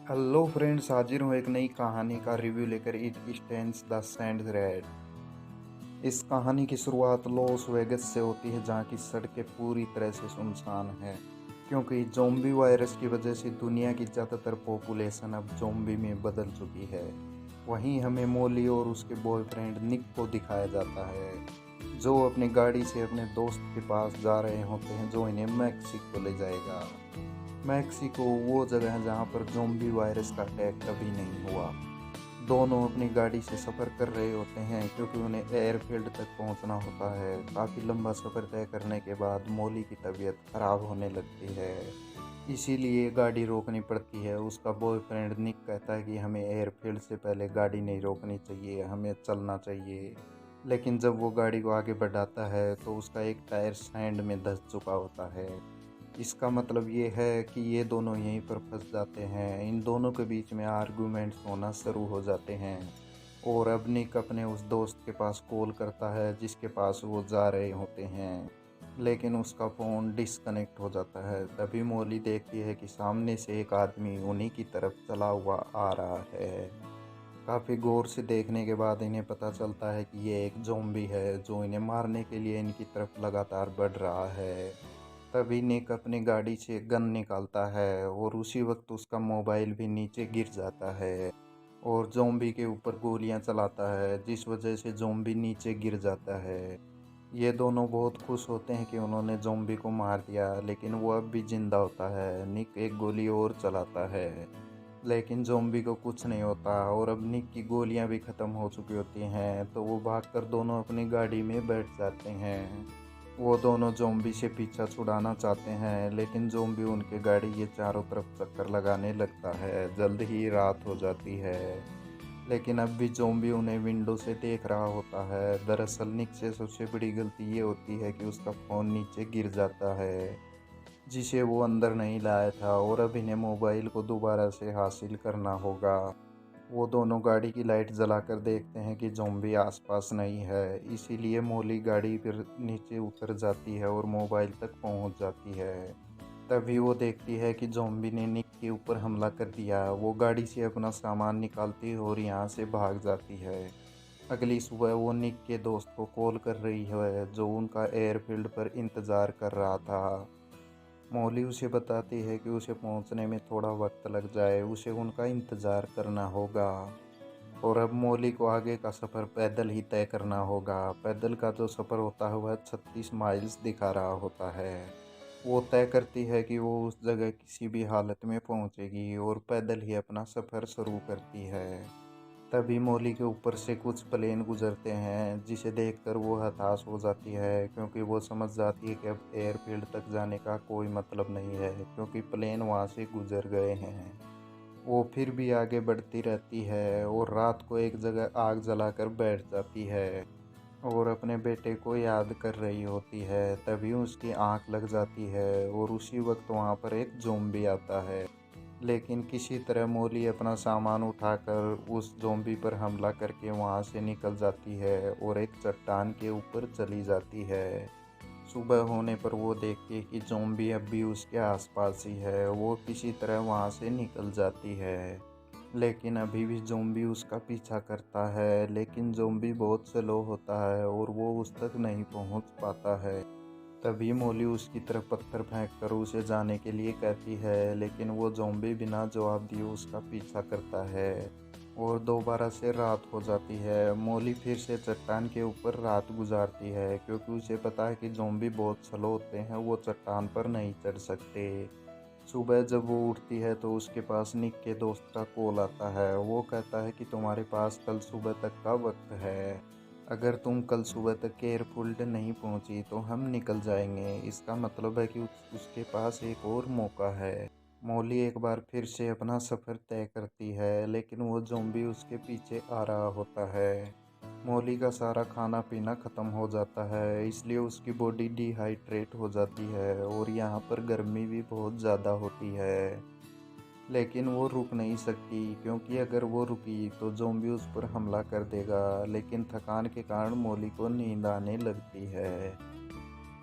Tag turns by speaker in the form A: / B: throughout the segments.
A: Hello friends, हाजिर हूँ एक नई कहानी का रिव्यू लेकर। It stands the sand red. इस कहानी की शुरुआत लॉस वेगस से होती है, जहाँ की सड़कें पूरी तरह से सुनसान है क्योंकि ज़ोंबी वायरस की वजह से दुनिया की ज़्यादातर पॉपुलेशन अब ज़ोंबी में बदल चुकी है। वहीं हमें मोली और उसके बॉयफ्रेंड निक को दिखाया जाता है, जो अपनी गाड़ी से अपने दोस्त के पास जा रहे होते हैं, जो इन्हें मैक्सिको ले जाएगा। मैक्सिको वो जगह है जहाँ पर ज़ोंबी वायरस का अटैक कभी नहीं हुआ। दोनों अपनी गाड़ी से सफ़र कर रहे होते हैं क्योंकि उन्हें एयरफील्ड तक पहुंचना होता है। काफ़ी लंबा सफ़र तय करने के बाद मोली की तबीयत ख़राब होने लगती है, इसीलिए गाड़ी रोकनी पड़ती है। उसका बॉयफ्रेंड निक कहता है कि हमें एयरफील्ड से पहले गाड़ी नहीं रोकनी चाहिए, हमें चलना चाहिए। लेकिन जब वो गाड़ी को आगे बढ़ाता है तो उसका एक टायर सैंड में धंस चुका होता है। इसका मतलब ये है कि ये दोनों यहीं पर फंस जाते हैं। इन दोनों के बीच में आर्गूमेंट्स होना शुरू हो जाते हैं और अब निक अपने उस दोस्त के पास कॉल करता है जिसके पास वो जा रहे होते हैं, लेकिन उसका फ़ोन डिस्कनेक्ट हो जाता है। तभी मोली देखती है कि सामने से एक आदमी उन्हीं की तरफ चला हुआ आ रहा है। काफ़ी गौर से देखने के बाद इन्हें पता चलता है कि ये एक ज़ॉम्बी है जो इन्हें मारने के लिए इनकी तरफ लगातार बढ़ रहा है। तभी निक अपनी गाड़ी से गन निकालता है और उसी वक्त उसका मोबाइल भी नीचे गिर जाता है और ज़ॉम्बी के ऊपर गोलियां चलाता है, जिस वजह से ज़ॉम्बी नीचे गिर जाता है। ये दोनों बहुत खुश होते हैं कि उन्होंने ज़ॉम्बी को मार दिया, लेकिन वो अब भी जिंदा होता है। निक एक गोली और चलाता है, लेकिन ज़ॉम्बी को कुछ नहीं होता और अब निक की गोलियां भी ख़त्म हो चुकी होती हैं, तो वो भागकर दोनों अपनी गाड़ी में बैठ जाते हैं। वो दोनों ज़ॉम्बी से पीछा छुड़ाना चाहते हैं, लेकिन ज़ॉम्बी उनके गाड़ी के चारों तरफ चक्कर लगाने लगता है। जल्द ही रात हो जाती है, लेकिन अब भी ज़ॉम्बी उन्हें विंडो से देख रहा होता है। दरअसल निक से सबसे बड़ी गलती ये होती है कि उसका फ़ोन नीचे गिर जाता है, जिसे वो अंदर नहीं लाया था, और अब इन्हें मोबाइल को दोबारा से हासिल करना होगा। वो दोनों गाड़ी की लाइट जलाकर देखते हैं कि ज़ॉम्बी आसपास नहीं है, इसीलिए मोली गाड़ी फिर नीचे उतर जाती है और मोबाइल तक पहुंच जाती है। तभी वो देखती है कि ज़ॉम्बी ने निक के ऊपर हमला कर दिया। वो गाड़ी से अपना सामान निकालती है और यहाँ से भाग जाती है। अगली सुबह वो निक के दोस्त को कॉल कर रही है, जो उनका एयरफील्ड पर इंतज़ार कर रहा था। मौली उसे बताती है कि उसे पहुंचने में थोड़ा वक्त लग जाए, उसे उनका इंतज़ार करना होगा। और अब मौली को आगे का सफ़र पैदल ही तय करना होगा। पैदल का जो सफ़र होता है वह 36 माइल्स दिखा रहा होता है। वो तय करती है कि वो उस जगह किसी भी हालत में पहुंचेगी और पैदल ही अपना सफ़र शुरू करती है। तभी मौली के ऊपर से कुछ प्लेन गुजरते हैं, जिसे देखकर वो हताश हो जाती है क्योंकि वो समझ जाती है कि अब एयरफील्ड तक जाने का कोई मतलब नहीं है, क्योंकि प्लेन वहाँ से गुजर गए हैं। वो फिर भी आगे बढ़ती रहती है और रात को एक जगह आग जलाकर बैठ जाती है और अपने बेटे को याद कर रही होती है। तभी उसकी आंख लग जाती है और उसी वक्त वहाँ पर एक ज़ॉम्बी आता है, लेकिन किसी तरह मोली अपना सामान उठाकर उस ज़ॉम्बी पर हमला करके वहाँ से निकल जाती है और एक चट्टान के ऊपर चली जाती है। सुबह होने पर वो देखती है कि ज़ॉम्बी अब भी उसके आसपास ही है। वो किसी तरह वहाँ से निकल जाती है, लेकिन अभी भी ज़ॉम्बी उसका पीछा करता है। लेकिन ज़ॉम्बी बहुत स्लो होता है और वो उस तक नहीं पहुँच पाता है। तभी मोली उसकी तरफ पत्थर फेंककर उसे जाने के लिए कहती है, लेकिन वो ज़ॉम्बी बिना जवाब दिए उसका पीछा करता है और दोबारा से रात हो जाती है। मोली फिर से चट्टान के ऊपर रात गुजारती है क्योंकि उसे पता है कि ज़ॉम्बी बहुत स्लो होते हैं, वो चट्टान पर नहीं चढ़ सकते। सुबह जब वो उठती है तो उसके पास निक के दोस्त का कॉल आता है। वो कहता है कि तुम्हारे पास कल सुबह तक का वक्त है। अगर तुम कल सुबह तक एयरफील्ड नहीं पहुंची तो हम निकल जाएंगे। इसका मतलब है कि उसके पास एक और मौका है। मौली एक बार फिर से अपना सफ़र तय करती है, लेकिन वो ज़ॉम्बी उसके पीछे आ रहा होता है। मौली का सारा खाना पीना ख़त्म हो जाता है, इसलिए उसकी बॉडी डिहाइड्रेट हो जाती है और यहाँ पर गर्मी भी बहुत ज़्यादा होती है। लेकिन वो रुक नहीं सकती, क्योंकि अगर वो रुकी तो ज़ॉम्बी उस पर हमला कर देगा। लेकिन थकान के कारण मौली को नींद आने लगती है।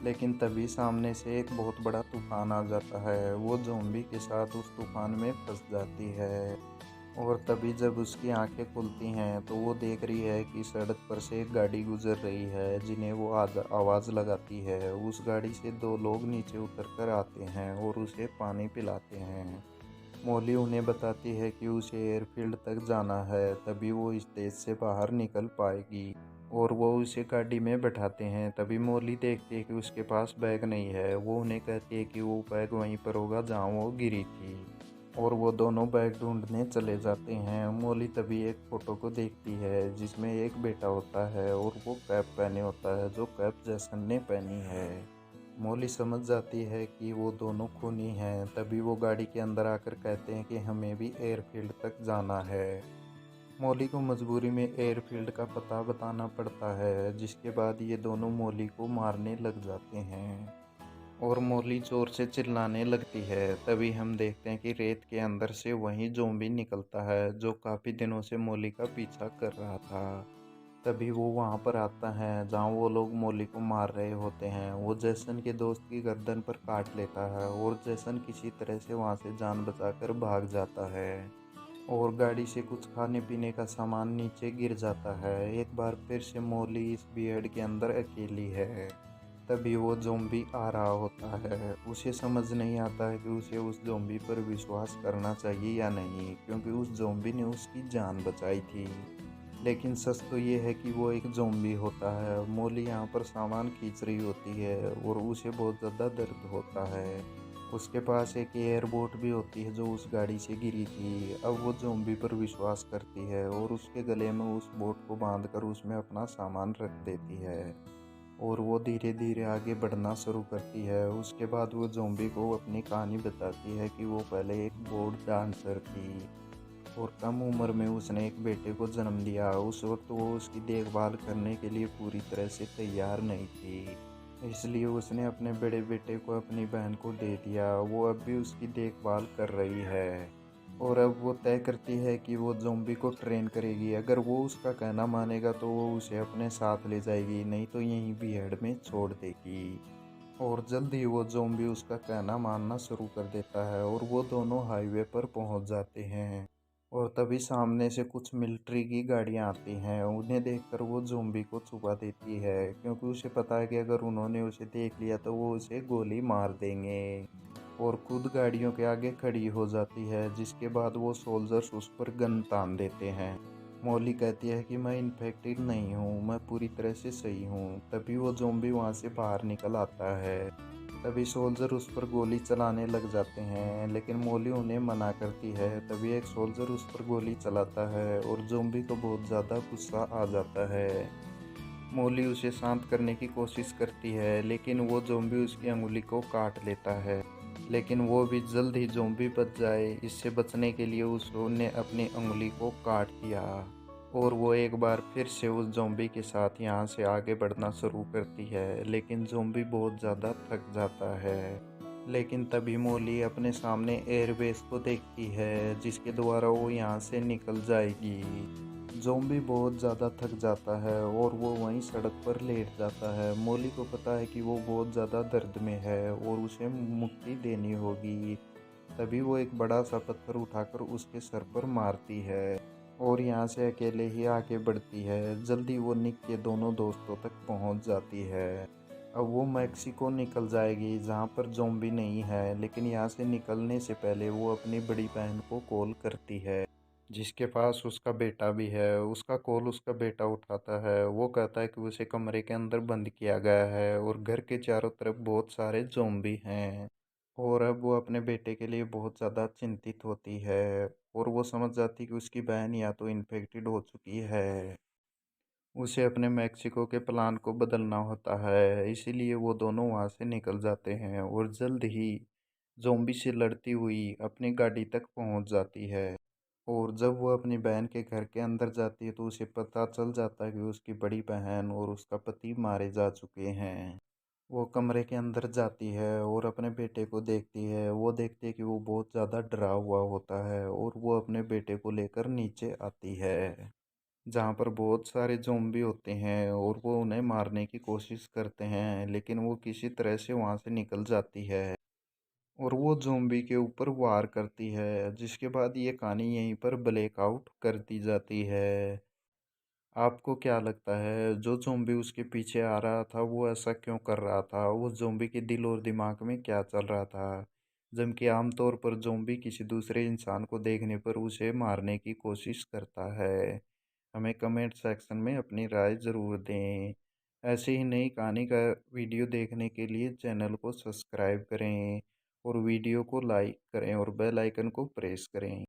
A: लेकिन तभी सामने से एक बहुत बड़ा तूफान आ जाता है। वो ज़ॉम्बी के साथ उस तूफान में फँस जाती है और तभी जब उसकी आँखें खुलती हैं तो वो देख रही है कि सड़क पर से एक गाड़ी गुज़र रही है जिन्हें वो आवाज़ लगाती है। उस गाड़ी से 2 लोग नीचे उतर कर आते हैं और उसे पानी पिलाते हैं। मौली उन्हें बताती है कि उसे एयरफील्ड तक जाना है, तभी वो इस देश से बाहर निकल पाएगी और वो उसे गाड़ी में बैठाते हैं। तभी मौली देखती है कि उसके पास बैग नहीं है। वो उन्हें कहती है कि वो बैग वहीं पर होगा जहाँ वो गिरी थी और वो दोनों बैग ढूंढने चले जाते हैं। मौली तभी एक फ़ोटो को देखती है जिसमें एक बेटा होता है और वो कैप पहने होता है जो कैप जैसन ने पहनी है। मौली समझ जाती है कि वो दोनों खूनी हैं। तभी वो गाड़ी के अंदर आकर कहते हैं कि हमें भी एयरफील्ड तक जाना है। मौली को मजबूरी में एयरफील्ड का पता बताना पड़ता है, जिसके बाद ये दोनों मौली को मारने लग जाते हैं और मौली जोर से चिल्लाने लगती है। तभी हम देखते हैं कि रेत के अंदर से वही ज़ॉम्बी निकलता है जो काफ़ी दिनों से मौली का पीछा कर रहा था। तभी वो वहाँ पर आता है जहाँ वो लोग मौली को मार रहे होते हैं। वो जैसन के दोस्त की गर्दन पर काट लेता है और जैसन किसी तरह से वहाँ से जान बचाकर भाग जाता है और गाड़ी से कुछ खाने पीने का सामान नीचे गिर जाता है। एक बार फिर से मौली इस बियर्ड के अंदर अकेली है। तभी वो ज़ॉम्बी आ रहा होता है। उसे समझ नहीं आता है कि उसे उस ज़ॉम्बी पर विश्वास करना चाहिए या नहीं, क्योंकि उस ज़ॉम्बी ने उसकी जान बचाई थी। लेकिन सच तो ये है कि वो एक ज़ॉम्बी होता है। मौली यहाँ पर सामान खींच रही होती है और उसे बहुत ज़्यादा दर्द होता है। उसके पास एक एयरबोट भी होती है जो उस गाड़ी से गिरी थी। अब वो ज़ॉम्बी पर विश्वास करती है और उसके गले में उस बोट को बांधकर उसमें अपना सामान रख देती है और वो धीरे धीरे आगे बढ़ना शुरू करती है। उसके बाद वो ज़ॉम्बी को अपनी कहानी बताती है कि वो पहले एक बोर्ड डांसर थी और कम उम्र में उसने एक बेटे को जन्म दिया। उस वक्त वो उसकी देखभाल करने के लिए पूरी तरह से तैयार नहीं थी, इसलिए उसने अपने बड़े बेटे को अपनी बहन को दे दिया। वो अब भी उसकी देखभाल कर रही है और अब वो तय करती है कि वो ज़ॉम्बी को ट्रेन करेगी। अगर वो उसका कहना मानेगा तो वो उसे अपने साथ ले जाएगी, नहीं तो यहीं बीहड़ में छोड़ देगी। और जल्द ही वो ज़ॉम्बी उसका कहना मानना शुरू कर देता है और वो दोनों हाईवे पर पहुंच जाते हैं। और तभी सामने से कुछ मिलिट्री की गाड़ियां आती हैं। उन्हें देखकर वो ज़ॉम्बी को छुपा देती है, क्योंकि उसे पता है कि अगर उन्होंने उसे देख लिया तो वो उसे गोली मार देंगे और खुद गाड़ियों के आगे खड़ी हो जाती है। जिसके बाद वो सोल्जर्स उस पर गन तान देते हैं। मौली कहती है कि मैं इन्फेक्टेड नहीं हूँ, मैं पूरी तरह से सही हूँ। तभी वो ज़ॉम्बी वहाँ से बाहर निकल आता है। तभी सोल्जर उस पर गोली चलाने लग जाते हैं, लेकिन मौली उन्हें मना करती है। तभी एक सोल्जर उस पर गोली चलाता है और ज़ॉम्बी को बहुत ज़्यादा गुस्सा आ जाता है। मौली उसे शांत करने की कोशिश करती है, लेकिन वो ज़ॉम्बी उसकी अंगुली को काट लेता है। लेकिन वो भी जल्द ही ज़ॉम्बी बच जाए, इससे बचने के लिए उसने अपनी अंगुली को काट दिया और वो एक बार फिर से उस ज़ॉम्बी के साथ यहाँ से आगे बढ़ना शुरू करती है। लेकिन ज़ॉम्बी बहुत ज़्यादा थक जाता है। लेकिन तभी मौली अपने सामने एयरबेस को देखती है जिसके द्वारा वो यहाँ से निकल जाएगी। ज़ॉम्बी बहुत ज़्यादा थक जाता है और वो वहीं सड़क पर लेट जाता है। मौली को पता है कि वो बहुत ज़्यादा दर्द में है और उसे मुक्ति देनी होगी। तभी वो एक बड़ा सा पत्थर उठाकर उसके सर पर मारती है और यहाँ से अकेले ही आगे बढ़ती है। जल्दी वो निक के दोनों दोस्तों तक पहुँच जाती है। अब वो मैक्सिको निकल जाएगी जहाँ पर ज़ॉम्बी नहीं है, लेकिन यहाँ से निकलने से पहले वो अपनी बड़ी बहन को कॉल करती है जिसके पास उसका बेटा भी है। उसका कॉल उसका बेटा उठाता है। वो कहता है कि उसे कमरे के अंदर बंद किया गया है और घर के चारों तरफ बहुत सारे ज़ॉम्बी हैं और अब वो अपने बेटे के लिए बहुत ज़्यादा चिंतित होती है और वो समझ जाती है कि उसकी बहन या तो इन्फेक्टेड हो चुकी है। उसे अपने मैक्सिको के प्लान को बदलना होता है, इसीलिए वो दोनों वहाँ से निकल जाते हैं और जल्द ही ज़ॉम्बी से लड़ती हुई अपनी गाड़ी तक पहुँच जाती है। और जब वो अपनी बहन के घर के अंदर जाती है तो उसे पता चल जाता है कि उसकी बड़ी बहन और उसका पति मारे जा चुके हैं। वो कमरे के अंदर जाती है और अपने बेटे को देखती है। वो देखती है कि वो बहुत ज़्यादा डरा हुआ होता है और वो अपने बेटे को लेकर नीचे आती है। जहाँ पर बहुत सारे ज़ॉम्बी होते हैं और वो उन्हें मारने की कोशिश करते हैं, लेकिन वो किसी तरह से वहाँ से निकल जाती है और वो ज़ॉम्बी के ऊपर वार करती है, जिसके बाद ये कहानी यहीं पर ब्लैकआउट कर दी जाती है। आपको क्या लगता है जो ज़ॉम्बी उसके पीछे आ रहा था वो ऐसा क्यों कर रहा था? उस ज़ॉम्बी के दिल और दिमाग में क्या चल रहा था? जबकि आम तौर पर ज़ॉम्बी किसी दूसरे इंसान को देखने पर उसे मारने की कोशिश करता है। हमें कमेंट सेक्शन में अपनी राय ज़रूर दें। ऐसी ही नई कहानी का वीडियो देखने के लिए चैनल को सब्सक्राइब करें और वीडियो को लाइक करें और बेल आइकन को प्रेस करें।